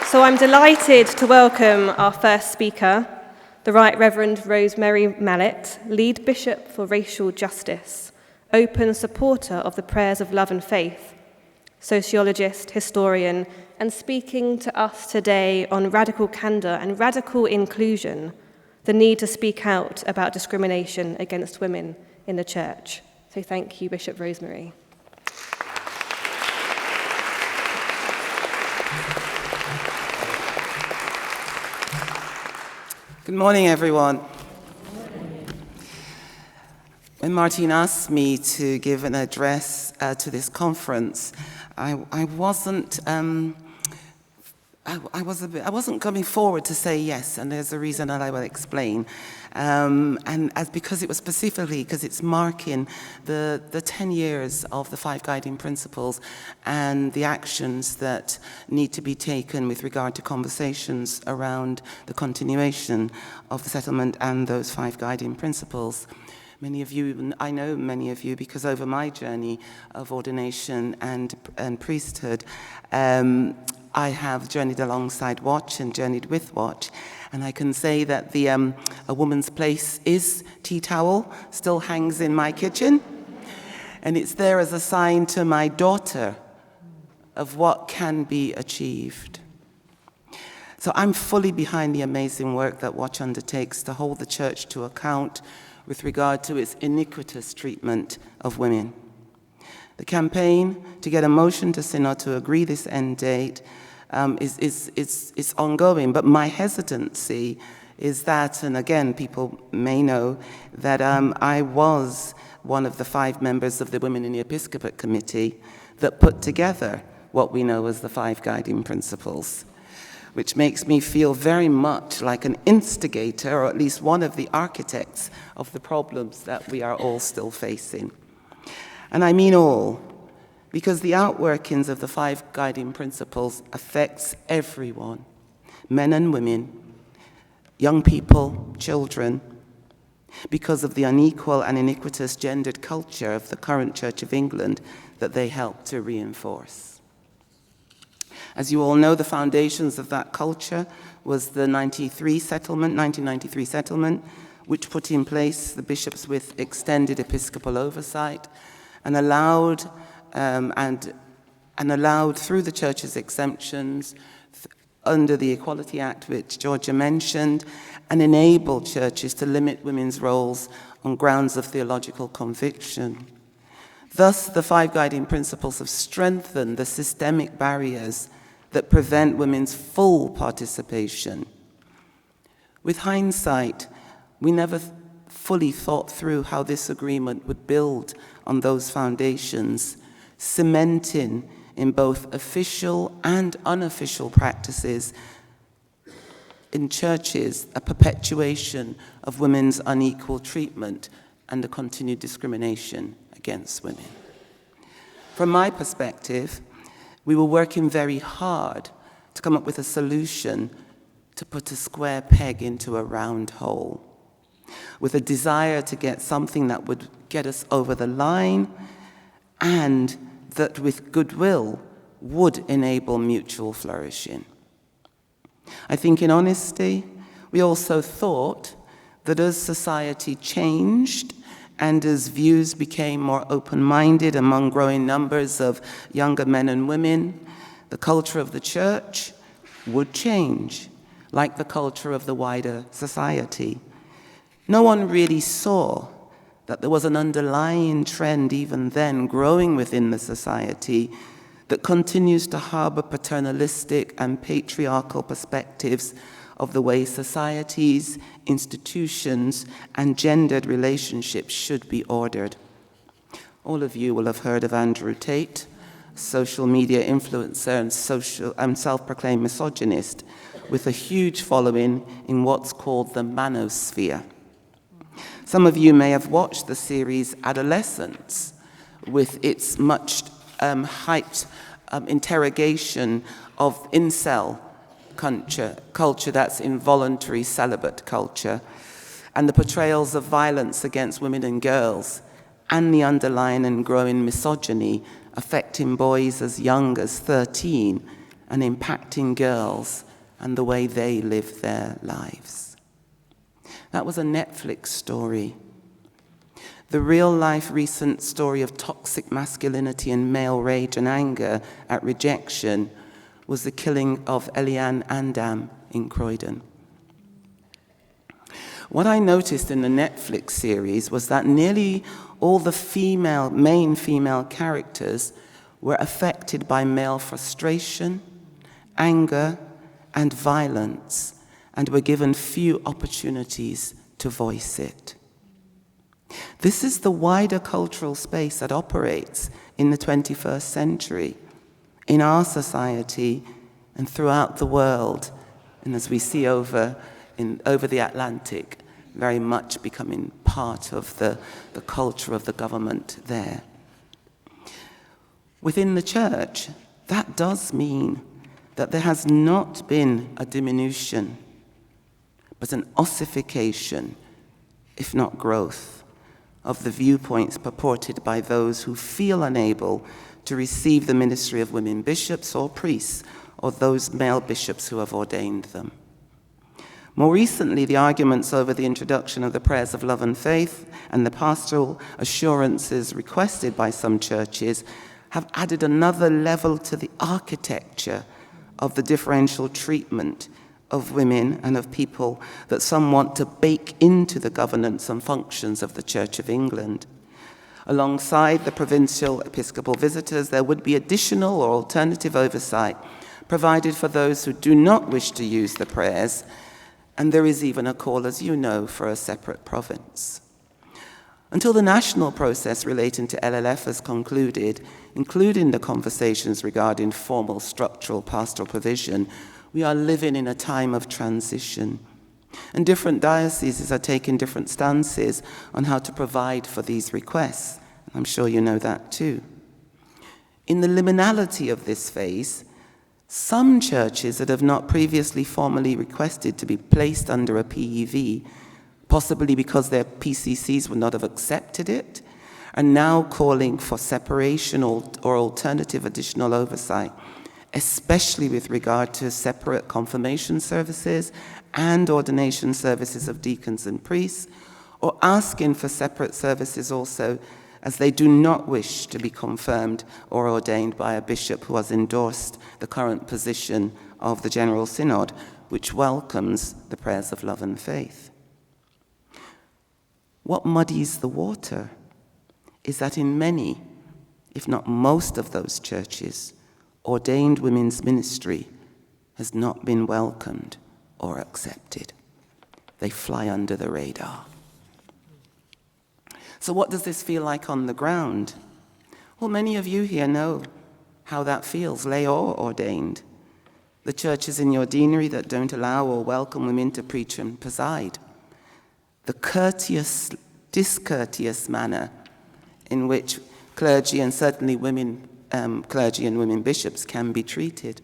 So I'm delighted to welcome our first speaker, the Right Reverend Rosemarie Mallett, lead bishop for racial justice, open supporter of the prayers of love and faith, sociologist, historian, and speaking to us today on radical candour and radical inclusion, the need to speak out about discrimination against women in the church. So thank you, Bishop Rosemarie. Good morning, everyone. When Martine asked me to give an address to this conference, I wasn't coming forward to say yes, and there's a reason that I will explain. Because it was specifically because it's marking the 10 years of the 5 guiding principles and the actions that need to be taken with regard to conversations around the continuation of the settlement and those 5 guiding principles. Many of you, I know many of you, because over my journey of ordination and priesthood, I have journeyed alongside Watch and journeyed with Watch, and I can say that the A Woman's Place is tea towel, still hangs in my kitchen, and it's there as a sign to my daughter of what can be achieved. So I'm fully behind the amazing work that Watch undertakes to hold the church to account with regard to its iniquitous treatment of women. The campaign to get a motion to Synod to agree this end date is ongoing, but my hesitancy is that, and again, people may know, that I was one of the 5 members of the Women in the Episcopate Committee that put together what we know as the 5 guiding principles, which makes me feel very much like an instigator, or at least one of the architects of the problems that we are all still facing. And I mean all, because the outworkings of the 5 guiding principles affects everyone, men and women, young people, children, because of the unequal and iniquitous gendered culture of the current Church of England that they help to reinforce. As you all know, the foundations of that culture was the 1993 settlement, which put in place the bishops with extended episcopal oversight and allowed through the church's exemptions under the Equality Act, which Georgia mentioned, and enabled churches to limit women's roles on grounds of theological conviction. Thus, the 5 guiding principles have strengthened the systemic barriers that prevent women's full participation. With hindsight, we never fully thought through how this agreement would build on those foundations, cementing in both official and unofficial practices in churches a perpetuation of women's unequal treatment and the continued discrimination against women. From my perspective, we were working very hard to come up with a solution to put a square peg into a round hole, with a desire to get something that would get us over the line and that with goodwill would enable mutual flourishing. I think in honesty, we also thought that as society changed and as views became more open-minded among growing numbers of younger men and women, the culture of the church would change, like the culture of the wider society. No one really saw that there was an underlying trend even then growing within the society that continues to harbor paternalistic and patriarchal perspectives of the way societies, institutions, and gendered relationships should be ordered. All of you will have heard of Andrew Tate, social media influencer and self-proclaimed misogynist, with a huge following in what's called the manosphere. Some of you may have watched the series Adolescence, with its much hyped interrogation of incel culture, that's involuntary celibate culture, and the portrayals of violence against women and girls, and the underlying and growing misogyny affecting boys as young as 13 and impacting girls and the way they live their lives. That was a Netflix story. The real-life recent story of toxic masculinity and male rage and anger at rejection was the killing of Eliane Andam in Croydon. What I noticed in the Netflix series was that nearly all the main female characters were affected by male frustration, anger, and violence, and were given few opportunities to voice it. This is the wider cultural space that operates in the 21st century, in our society and throughout the world, and as we see over the Atlantic, very much becoming part of the culture of the government there. Within the church, that does mean that there has not been a diminution, but an ossification, if not growth, of the viewpoints purported by those who feel unable to receive the ministry of women bishops or priests, or those male bishops who have ordained them. More recently, the arguments over the introduction of the prayers of love and faith and the pastoral assurances requested by some churches have added another level to the architecture of the differential treatment of women and of people that some want to bake into the governance and functions of the Church of England. Alongside the provincial episcopal visitors, there would be additional or alternative oversight provided for those who do not wish to use the prayers, and there is even a call, as you know, for a separate province. Until the national process relating to LLF has concluded, including the conversations regarding formal structural pastoral provision, we are living in a time of transition. And different dioceses are taking different stances on how to provide for these requests. I'm sure you know that too. In the liminality of this phase, some churches that have not previously formally requested to be placed under a PEV, possibly because their PCCs would not have accepted it, are now calling for separation or alternative additional oversight, especially with regard to separate confirmation services and ordination services of deacons and priests, or asking for separate services also, as they do not wish to be confirmed or ordained by a bishop who has endorsed the current position of the General Synod, which welcomes the prayers of love and faith. What muddies the water is that in many, if not most of those churches, ordained women's ministry has not been welcomed or accepted. They fly under the radar. So what does this feel like on the ground? Well, many of you here know how that feels, lay or ordained. The churches in your deanery that don't allow or welcome women to preach and preside. The courteous, discourteous manner in which clergy and certainly women, clergy and women bishops can be treated.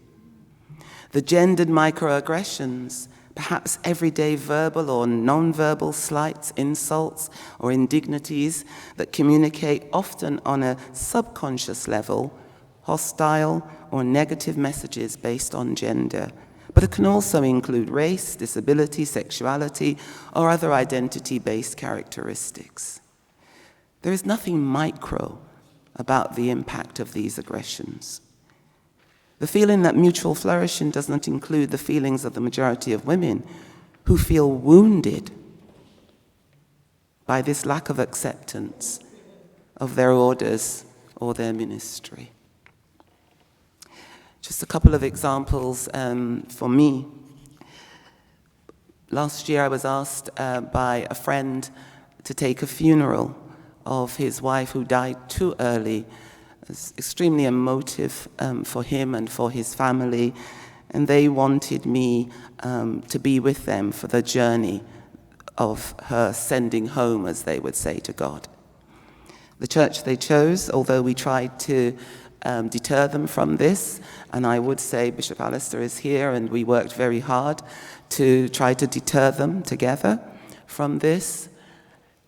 The gendered microaggressions, perhaps everyday verbal or non-verbal slights, insults, or indignities that communicate often on a subconscious level, hostile or negative messages based on gender. But it can also include race, disability, sexuality, or other identity-based characteristics. There is nothing micro about the impact of these aggressions. The feeling that mutual flourishing does not include the feelings of the majority of women who feel wounded by this lack of acceptance of their orders or their ministry. Just a couple of examples for me. Last year I was asked by a friend to take a funeral of his wife who died too early. It's extremely emotive for him and for his family, and they wanted me to be with them for the journey of her sending home, as they would say, to God. The church they chose, although we tried to deter them from this, and I would say Bishop Alistair is here, and we worked very hard to try to deter them together from this,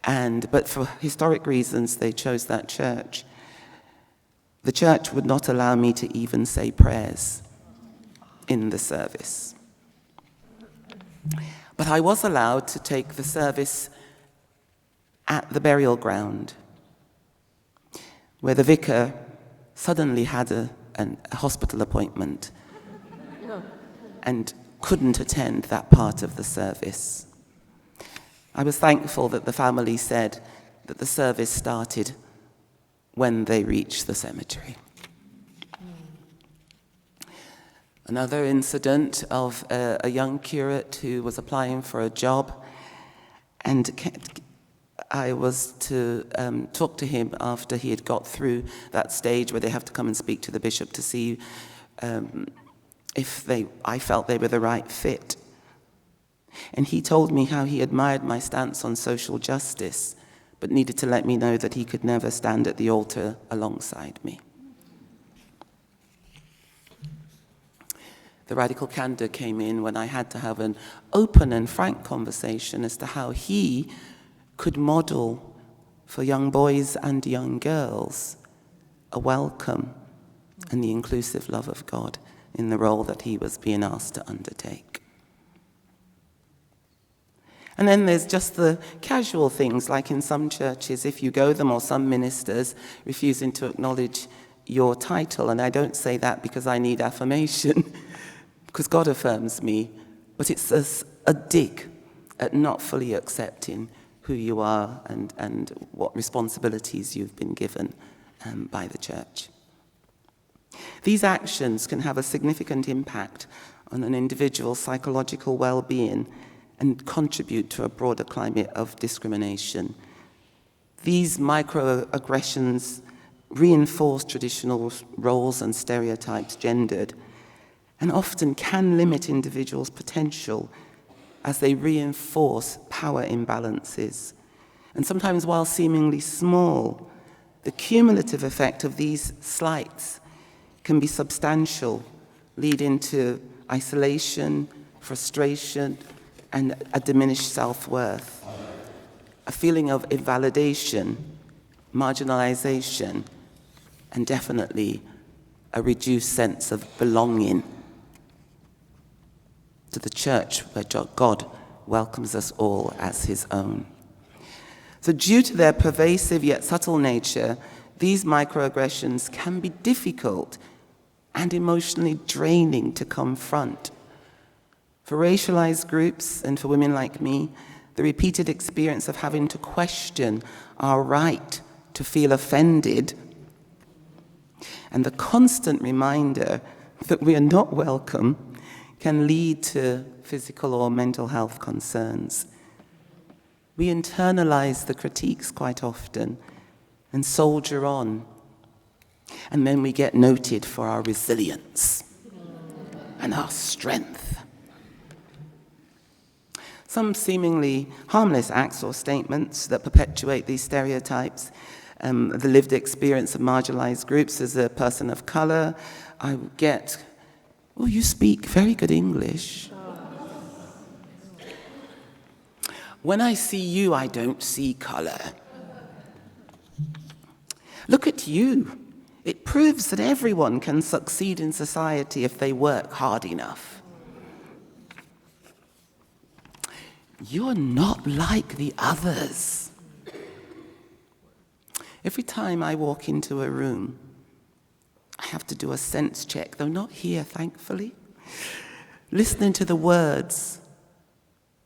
but for historic reasons they chose that church. The church would not allow me to even say prayers in the service. But I was allowed to take the service at the burial ground, where the vicar suddenly had a hospital appointment and couldn't attend that part of the service. I was thankful that the family said that the service started when they reached the cemetery. Another incident of a young curate who was applying for a job, and I was to talk to him after he had got through that stage where they have to come and speak to the bishop to see if I felt they were the right fit. And he told me how he admired my stance on social justice, but needed to let me know that he could never stand at the altar alongside me. The radical Candour came in when I had to have an open and frank conversation as to how he could model for young boys and young girls a welcome and the inclusive love of God in the role that he was being asked to undertake. And then there's just the casual things, like in some churches, if you go them, or some ministers refusing to acknowledge your title. And I don't say that because I need affirmation, because God affirms me, but it's a dig at not fully accepting who you are and what responsibilities you've been given by the church. These actions can have a significant impact on an individual's psychological well-being and contribute to a broader climate of discrimination. These microaggressions reinforce traditional roles and stereotypes gendered, and often can limit individuals' potential as they reinforce power imbalances. And sometimes, while seemingly small, the cumulative effect of these slights can be substantial, leading to isolation, frustration, and a diminished self-worth, a feeling of invalidation, marginalization, and definitely a reduced sense of belonging to the church where God welcomes us all as his own. So due to their pervasive yet subtle nature, these microaggressions can be difficult and emotionally draining to confront. For racialized groups and for women like me, the repeated experience of having to question our right to feel offended and the constant reminder that we are not welcome can lead to physical or mental health concerns. We internalize the critiques quite often and soldier on, and then we get noted for our resilience and our strength. Some seemingly harmless acts or statements that perpetuate these stereotypes, the lived experience of marginalized groups as a person of color, I get, "Oh, you speak very good English." "When I see you, I don't see color." "Look at you. It proves that everyone can succeed in society if they work hard enough." "You're not like the others." Every time I walk into a room, I have to do a sense check, though not here, thankfully. Listening to the words,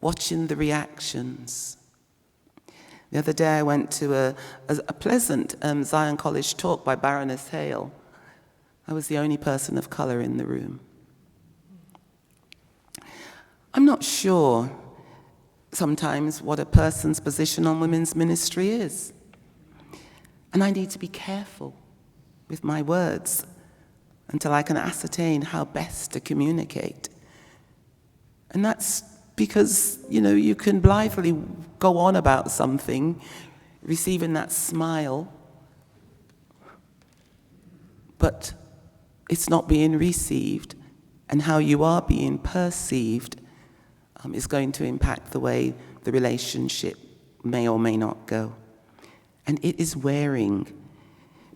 watching the reactions. The other day I went to a pleasant Zion College talk by Baroness Hale. I was the only person of color in the room. I'm not sure sometimes what a person's position on women's ministry is. And I need to be careful with my words until I can ascertain how best to communicate. And that's because, you can blithely go on about something, receiving that smile, but it's not being received, and how you are being perceived is going to impact the way the relationship may or may not go. And it is wearing.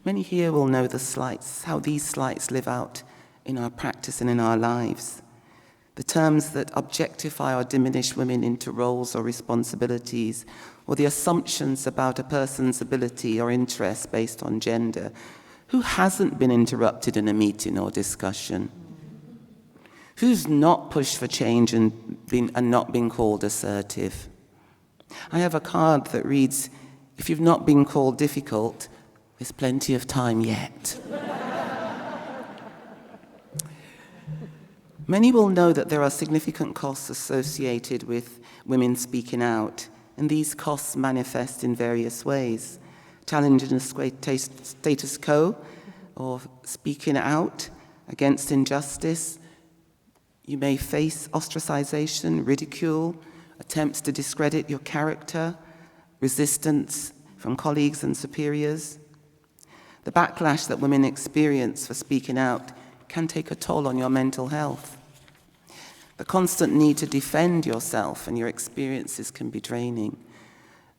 Many here will know the slights, how these slights live out in our practice and in our lives. The terms that objectify or diminish women into roles or responsibilities, or the assumptions about a person's ability or interest based on gender. Who hasn't been interrupted in a meeting or discussion? Who's not pushed for change and not been called assertive? I have a card that reads, "If you've not been called difficult, there's plenty of time yet." Many will know that there are significant costs associated with women speaking out, and these costs manifest in various ways. Challenging a status quo or speaking out against injustice. You may face ostracization, ridicule, attempts to discredit your character, resistance from colleagues and superiors. The backlash that women experience for speaking out can take a toll on your mental health. The constant need to defend yourself and your experiences can be draining.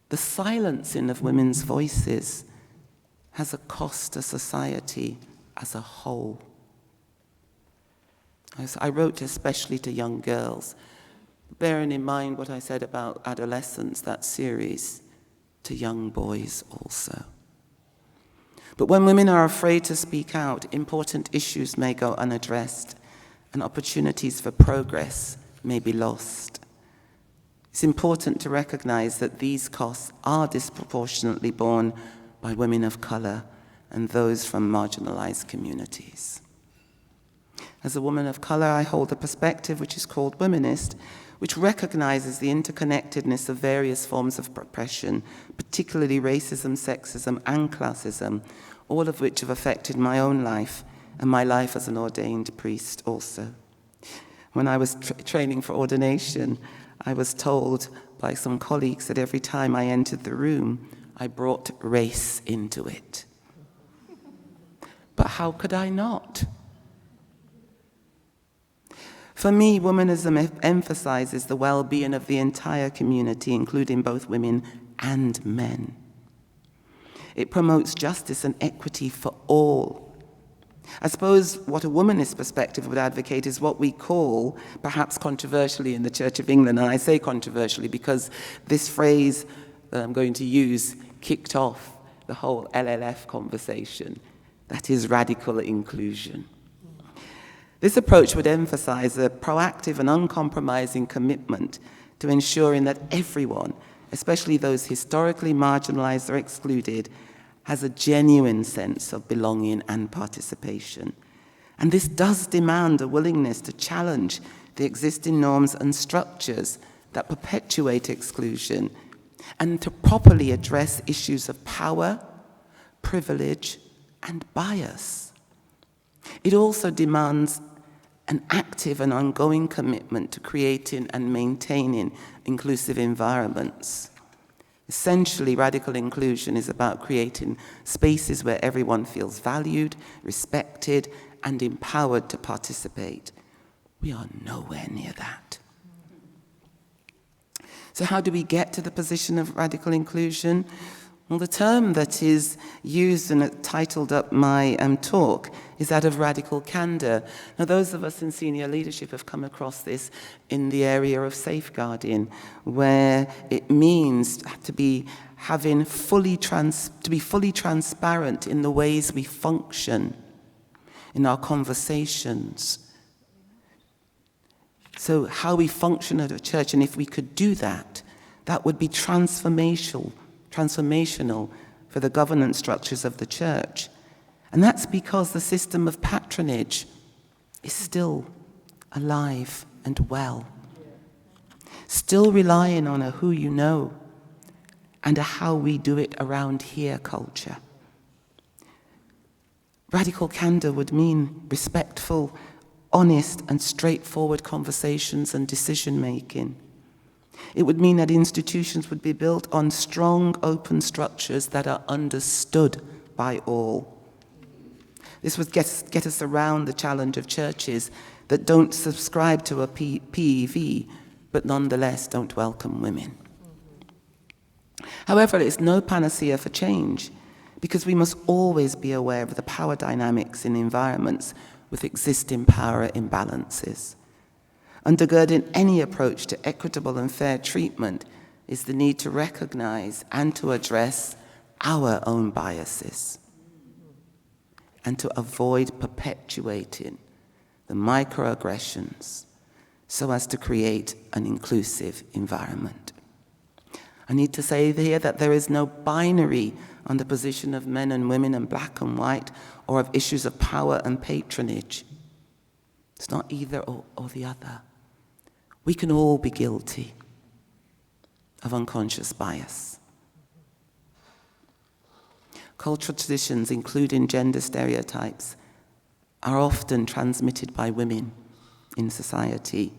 The silencing of women's voices has a cost to society as a whole. I wrote especially to young girls, bearing in mind what I said about adolescence, that series, to young boys also. But when women are afraid to speak out, important issues may go unaddressed and opportunities for progress may be lost. It's important to recognize that these costs are disproportionately borne by women of color and those from marginalized communities. As a woman of color, I hold a perspective which is called womanist, which recognizes the interconnectedness of various forms of oppression, particularly racism, sexism, and classism, all of which have affected my own life and my life as an ordained priest also. When I was training for ordination, I was told by some colleagues that every time I entered the room, I brought race into it. But how could I not? For me, womanism emphasizes the well-being of the entire community, including both women and men. It promotes justice and equity for all. I suppose what a womanist perspective would advocate is what we call, perhaps controversially in the Church of England, and I say controversially because this phrase that I'm going to use kicked off the whole LLF conversation. That is radical inclusion. This approach would emphasize a proactive and uncompromising commitment to ensuring that everyone, especially those historically marginalized or excluded, has a genuine sense of belonging and participation. And this does demand a willingness to challenge the existing norms and structures that perpetuate exclusion and to properly address issues of power, privilege, and bias. It also demands an active and ongoing commitment to creating and maintaining inclusive environments. Essentially, radical inclusion is about creating spaces where everyone feels valued, respected, and empowered to participate. We are nowhere near that. So how do we get to the position of radical inclusion? Well, the term that is used and titled up my talk is that of radical candour. Now, those of us in senior leadership have come across this in the area of safeguarding, where it means to be fully transparent in the ways we function, in our conversations. So how we function at a church, and if we could do that, that would be transformational for the governance structures of the church. And that's because the system of patronage is still alive and well, still relying on a who you know and a how we do it around here culture. Radical candour would mean respectful, honest, and straightforward conversations and decision-making. It would mean that institutions would be built on strong, open structures that are understood by all. This would get us around the challenge of churches that don't subscribe to a PEV, but nonetheless don't welcome women. However, it's no panacea for change, because we must always be aware of the power dynamics in environments with existing power imbalances. Undergirding any approach to equitable and fair treatment is the need to recognize and to address our own biases and to avoid perpetuating the microaggressions so as to create an inclusive environment. I need to say here that there is no binary on the position of men and women and black and white or of issues of power and patronage. It's not either or the other. We can all be guilty of unconscious bias. Cultural traditions, including gender stereotypes, are often transmitted by women in society,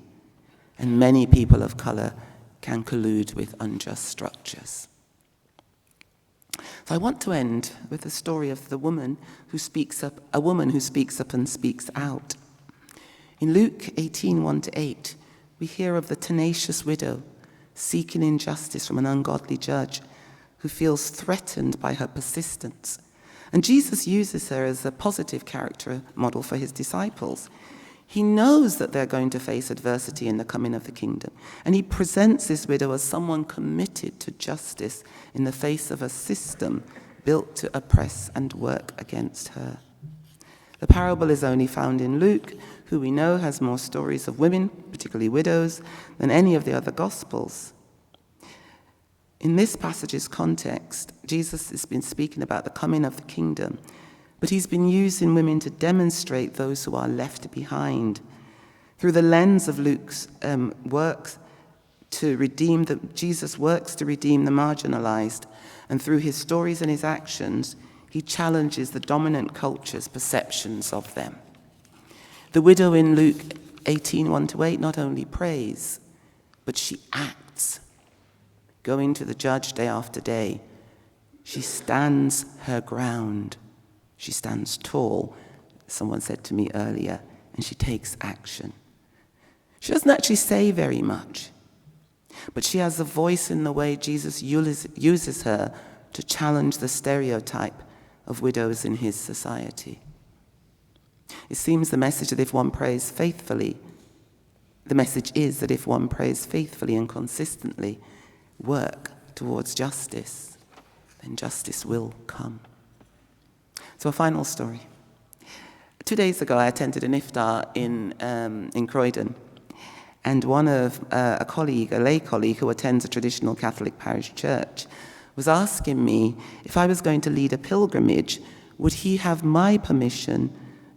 and many people of color can collude with unjust structures. So I want to end with the story of the woman who speaks up, a woman who speaks up and speaks out. In Luke 18:1-8, we hear of the tenacious widow seeking injustice from an ungodly judge who feels threatened by her persistence. And Jesus uses her as a positive character model for his disciples. He knows that they're going to face adversity in the coming of the kingdom, and he presents this widow as someone committed to justice in the face of a system built to oppress and work against her. The parable is only found in Luke, who we know has more stories of women, particularly widows, than any of the other Gospels. In this passage's context, Jesus has been speaking about the coming of the kingdom, but he's been using women to demonstrate those who are left behind. Through the lens of Luke's Jesus works to redeem the marginalized, and through his stories and his actions, he challenges the dominant culture's perceptions of them. The widow in Luke 18:1-8 not only prays, but she acts. Going to the judge day after day, she stands her ground. She stands tall, someone said to me earlier, and she takes action. She doesn't actually say very much, but she has a voice in the way Jesus uses her to challenge the stereotype of widows in his society. It seems the message is that if one prays faithfully and consistently work towards justice, then justice will come. So a final story. 2 days ago, I attended an iftar in Croydon, and one of a lay colleague who attends a traditional Catholic parish church, was asking me if I was going to lead a pilgrimage, would he have my permission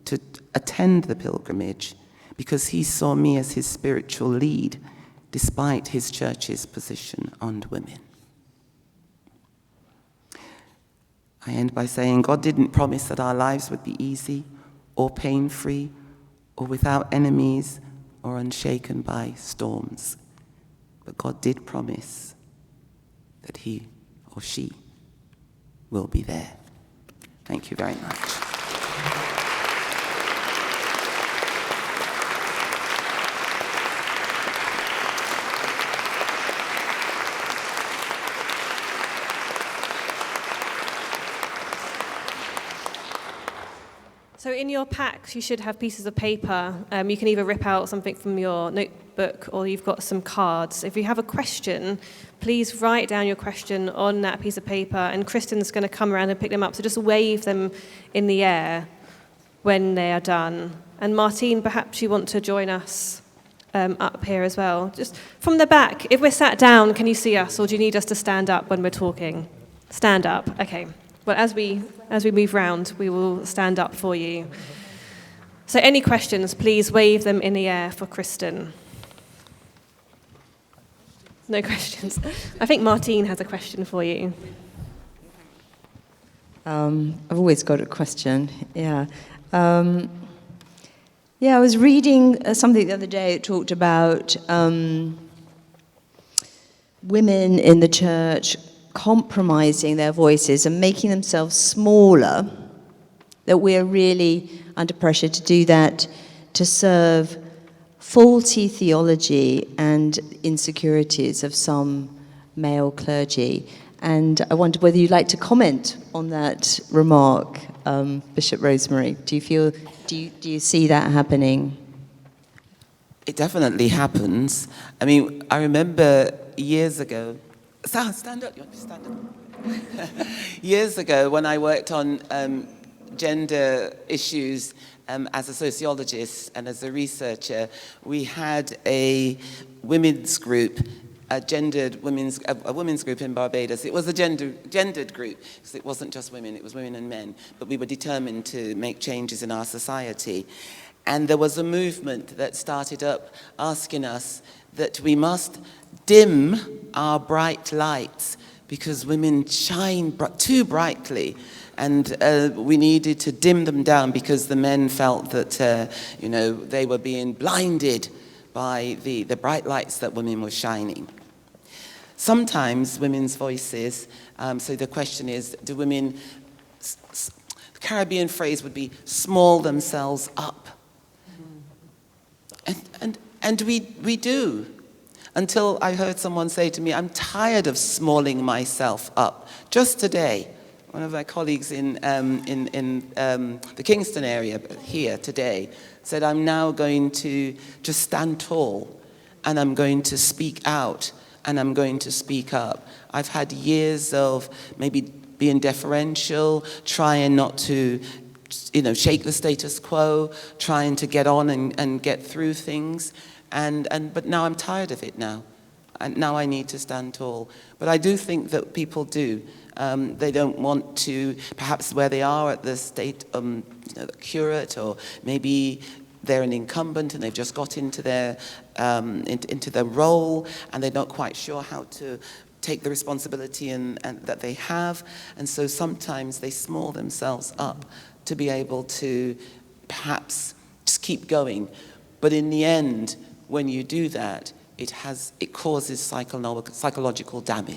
to attend the pilgrimage, because he saw me as his spiritual lead, despite his church's position on women. I end by saying God didn't promise that our lives would be easy or pain-free or without enemies or unshaken by storms. But God did promise that he or she will be there. Thank you very much. So in your packs, you should have pieces of paper. You can either rip out something from your notebook or you've got some cards. If you have a question, please write down your question on that piece of paper, and Kristen's going to come around and pick them up. So just wave them in the air when they are done. And Martine, perhaps you want to join us up here as well. Just from the back, if we're sat down, can you see us, or do you need us to stand up when we're talking? Stand up, okay. Well, as we move round, we will stand up for you. So any questions, please wave them in the air for Kristen. No questions. I think Martine has a question for you. I've always got a question, yeah. I was reading something the other day that talked about women in the church compromising their voices and making themselves smaller, that we're really under pressure to do that to serve faulty theology and insecurities of some male clergy. And I wondered whether you'd like to comment on that remark, Bishop Rosemarie. Do you see that happening? It definitely happens. I mean, I remember years ago. Stand up. You want me to stand up? Years ago, when I worked on gender issues as a sociologist and as a researcher, we had a women's group, a women's group in Barbados. It was a gendered group, because it wasn't just women, it was women and men. But we were determined to make changes in our society. And there was a movement that started up asking us that we must dim our bright lights because women shine too brightly, and we needed to dim them down because the men felt that they were being blinded by the bright lights that women were shining. Sometimes women's voices, so the question is, do women, the Caribbean phrase would be small themselves up. And we do. Until I heard someone say to me, I'm tired of smalling myself up. Just today, one of my colleagues in the Kingston area here today said, I'm now going to just stand tall, and I'm going to speak out, and I'm going to speak up. I've had years of maybe being deferential, trying not to shake the status quo, trying to get on and get through things. But now I'm tired of it now. And now I need to stand tall. But I do think that people do. They don't want to, perhaps where they are at the state curate, or maybe they're an incumbent and they've just got into their role, and they're not quite sure how to take the responsibility and that they have. And so sometimes they small themselves up to be able to perhaps just keep going. But in the end, when you do that, it causes psychological damage.